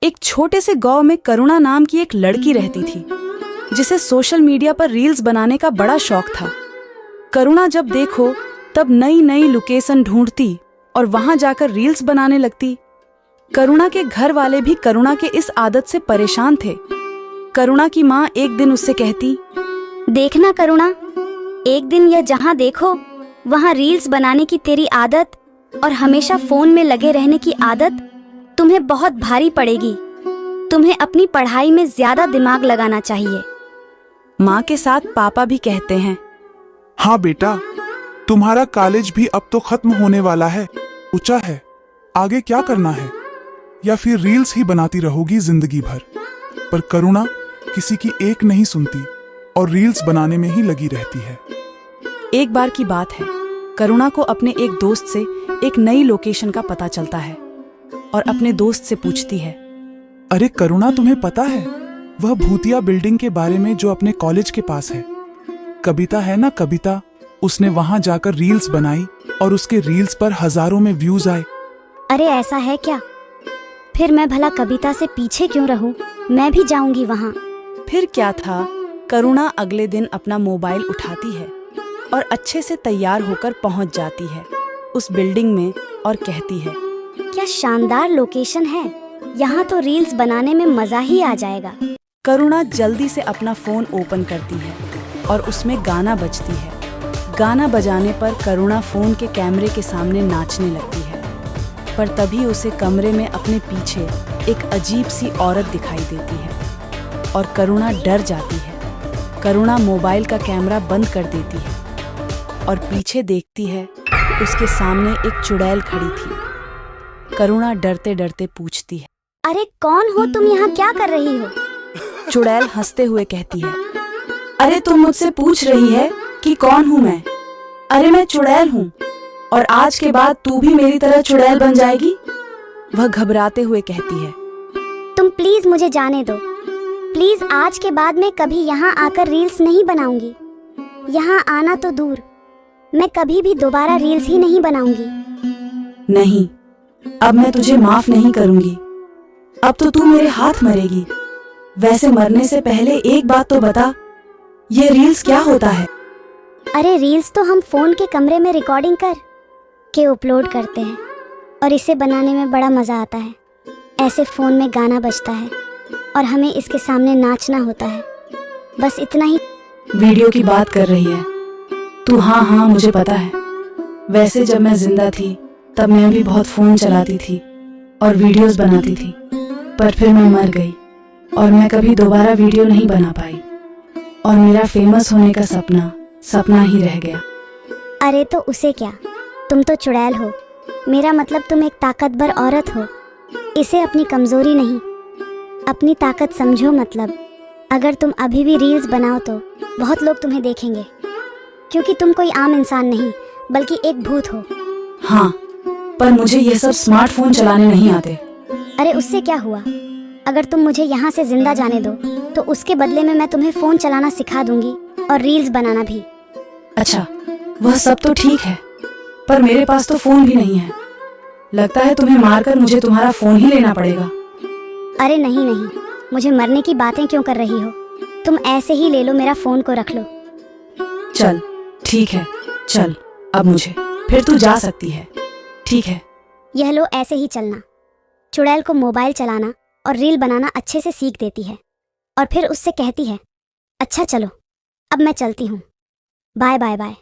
एक छोटे से गांव में करुणा नाम की एक लड़की रहती थी जिसे सोशल मीडिया पर रील्स बनाने का बड़ा शौक था। करुणा जब देखो तब नई नई लोकेशन ढूंढती और वहां जाकर रील्स बनाने लगती। करुणा के घर वाले भी करुणा के इस आदत से परेशान थे। करुणा की माँ एक दिन उससे कहती, देखना करुणा, एक दिन यह जहाँ देखो वहाँ रील्स बनाने की तेरी आदत और हमेशा फोन में लगे रहने की आदत तुम्हें बहुत भारी पड़ेगी। तुम्हें अपनी पढ़ाई में ज्यादा दिमाग लगाना चाहिए। माँ के साथ पापा भी कहते हैं, हाँ बेटा, तुम्हारा कॉलेज भी अब तो खत्म होने वाला है। ऊंचा है, आगे क्या करना है? या फिर रील्स ही बनाती रहोगी जिंदगी भर? पर करुणा किसी की एक नहीं सुनती और रील्स बनाने में ही लगी रहती है। एक बार की बात है, करुणा को अपने एक दोस्त से एक नई लोकेशन का पता चलता है और अपने दोस्त से पूछती है, अरे करुणा, तुम्हें पता है वह भूतिया बिल्डिंग के बारे में जो अपने कॉलेज के पास है? कविता है ना, कविता, उसने वहां जाकर रील्स बनाई और उसके रील्स पर हजारों में व्यूज आए। अरे ऐसा है क्या? फिर मैं भला कविता से पीछे क्यों रहूं? मैं भी जाऊंगी वहां। फिर क्या था, करुणा अगले दिन अपना मोबाइल उठाती है और अच्छे से तैयार होकर पहुंच जाती है उस बिल्डिंग में और कहती है, क्या शानदार लोकेशन है, यहाँ तो रील्स बनाने में मजा ही आ जाएगा। करुणा जल्दी से अपना फोन ओपन करती है और उसमें गाना बजती है। गाना बजाने पर करुणा फोन के कैमरे के सामने नाचने लगती है, पर तभी उसे कमरे में अपने पीछे एक अजीब सी औरत दिखाई देती है और करुणा डर जाती है। करुणा मोबाइल का कैमरा बंद कर देती है और पीछे देखती है, उसके सामने एक चुड़ैल खड़ी थी। करुणा डरते डरते पूछती है, अरे कौन हो तुम? यहाँ क्या कर रही हो? चुड़ैल हंसते हुए कहती है, अरे तुम मुझसे पूछ रही है कि कौन हूँ मैं? अरे मैं चुड़ैल हूँ और आज के बाद तू भी मेरी तरह चुड़ैल बन जाएगी। वह घबराते हुए कहती है, तुम प्लीज मुझे जाने दो। प्लीज, आज के बाद मैं कभी यहाँ आकर रील्स नहीं बनाऊंगी। यहाँ आना तो दूर, मैं कभी भी दोबारा रील्स ही नहीं बनाऊंगी। नहीं, अब मैं तुझे माफ नहीं करूंगी। अब तो तू मेरे हाथ मरेगी। वैसे मरने से पहले एक बात तो बता, ये रील्स क्या होता है? अरे रील्स तो हम फोन के कमरे में रिकॉर्डिंग कर के अपलोड करते हैं और इसे बनाने में बड़ा मजा आता है। ऐसे फोन में गाना बजता है और हमें इसके सामने नाचना होता है, बस इतना ही। वीडियो की बात कर रही है तू? हाँ हाँ, मुझे पता है। वैसे जब मैं जिंदा थी तब मैं भी बहुत फोन चलाती थी और वीडियोस बनाती थी, पर फिर मैं मर गई और मैं कभी दोबारा वीडियो नहीं बना पाई और मेरा फेमस होने का सपना ही रह गया। अरे तो उसे क्या, तुम तो चुड़ैल हो। मेरा मतलब तुम एक ताकतवर औरत हो। इसे अपनी कमजोरी नहीं, अपनी ताकत समझो। मतलब अगर तुम अभी भी रील्स बनाओ तो बहुत लोग तुम्हें देखेंगे, क्योंकि तुम कोई आम इंसान नहीं बल्कि एक भूत हो। हाँ, पर मुझे ये सब स्मार्टफोन चलाने नहीं आते। अरे उससे क्या हुआ? अगर तुम मुझे यहाँ से जिंदा जाने दो तो उसके बदले में मैं तुम्हें फोन चलाना सिखा दूंगी और रील्स बनाना भी। अच्छा, वह सब तो ठीक है, पर मेरे पास तो फोन भी नहीं है। लगता है तुम्हें मारकर मुझे तुम्हारा फोन ही लेना पड़ेगा। अरे नहीं नहीं, मुझे मरने की बातें क्यों कर रही हो? तुम ऐसे ही ले लो, मेरा फोन को रख लो। चल ठीक है, चल अब मुझे, फिर तू जा सकती है। ठीक है, यह लो, ऐसे ही चलना। चुड़ैल को मोबाइल चलाना और रील बनाना अच्छे से सीख देती है और फिर उससे कहती है, अच्छा चलो अब मैं चलती हूँ, बाय बाय बाय।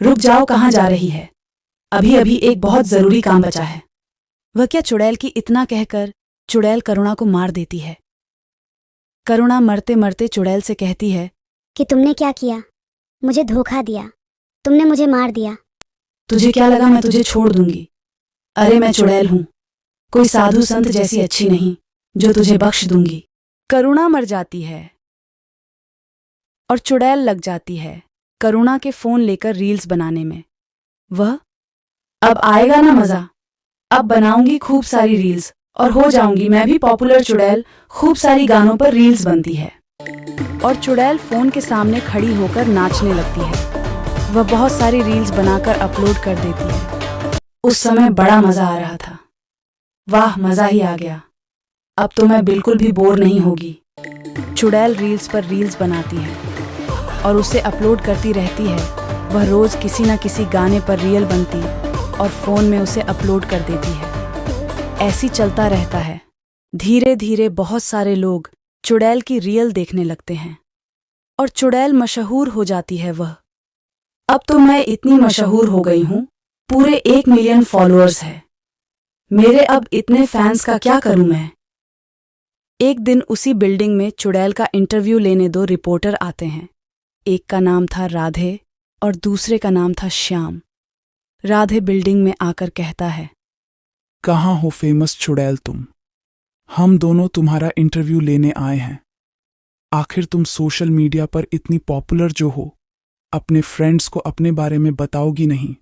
रुक जाओ, कहाँ जा रही है? अभी अभी एक बहुत जरूरी काम बचा है। वह क्या चुड़ैल की इतना कहकर चुड़ैल करुणा को मार देती है। करुणा मरते मरते चुड़ैल से कहती है कि तुमने क्या किया? मुझे धोखा दिया, तुमने मुझे मार दिया। तुझे क्या लगा मैं तुझे छोड़ दूंगी? अरे मैं चुड़ैल हूँ, कोई साधु संत जैसी अच्छी नहीं जो तुझे बख्श दूंगी। करुणा मर जाती है और चुड़ैल लग जाती है करुणा के फोन लेकर रील्स बनाने में। वह, अब आएगा ना मजा, अब बनाऊंगी खूब सारी रील्स और हो जाऊंगी मैं भी पॉपुलर चुड़ैल। खूब सारी गानों पर रील्स बनती है और चुड़ैल फोन के सामने खड़ी होकर नाचने लगती है। वह बहुत सारी रील्स बनाकर अपलोड कर देती है। उस समय बड़ा मजा आ रहा था। वाह, मजा ही आ गया। अब तो मैं बिल्कुल भी बोर नहीं होगी। चुड़ैल रील्स पर रील्स बनाती है और उसे अपलोड करती रहती है। वह रोज किसी न किसी गाने पर रील बनती और फोन में उसे अपलोड कर देती है। ऐसी चलता रहता है। धीरे धीरे बहुत सारे लोग चुड़ैल की रील देखने लगते हैं और चुड़ैल मशहूर हो जाती है। वह अब तो मैं इतनी मशहूर हो गई हूँ, पूरे 1 मिलियन फॉलोअर्स है मेरे। अब इतने फैंस का क्या करूं मैं। एक दिन उसी बिल्डिंग में चुड़ैल का इंटरव्यू लेने 2 रिपोर्टर आते हैं। एक का नाम था राधे और दूसरे का नाम था श्याम। राधे बिल्डिंग में आकर कहता है, कहाँ हो फेमस चुड़ैल तुम? हम दोनों तुम्हारा इंटरव्यू लेने आए हैं। आखिर तुम सोशल मीडिया पर इतनी पॉपुलर जो हो, अपने फ्रेंड्स को अपने बारे में बताओगी नहीं?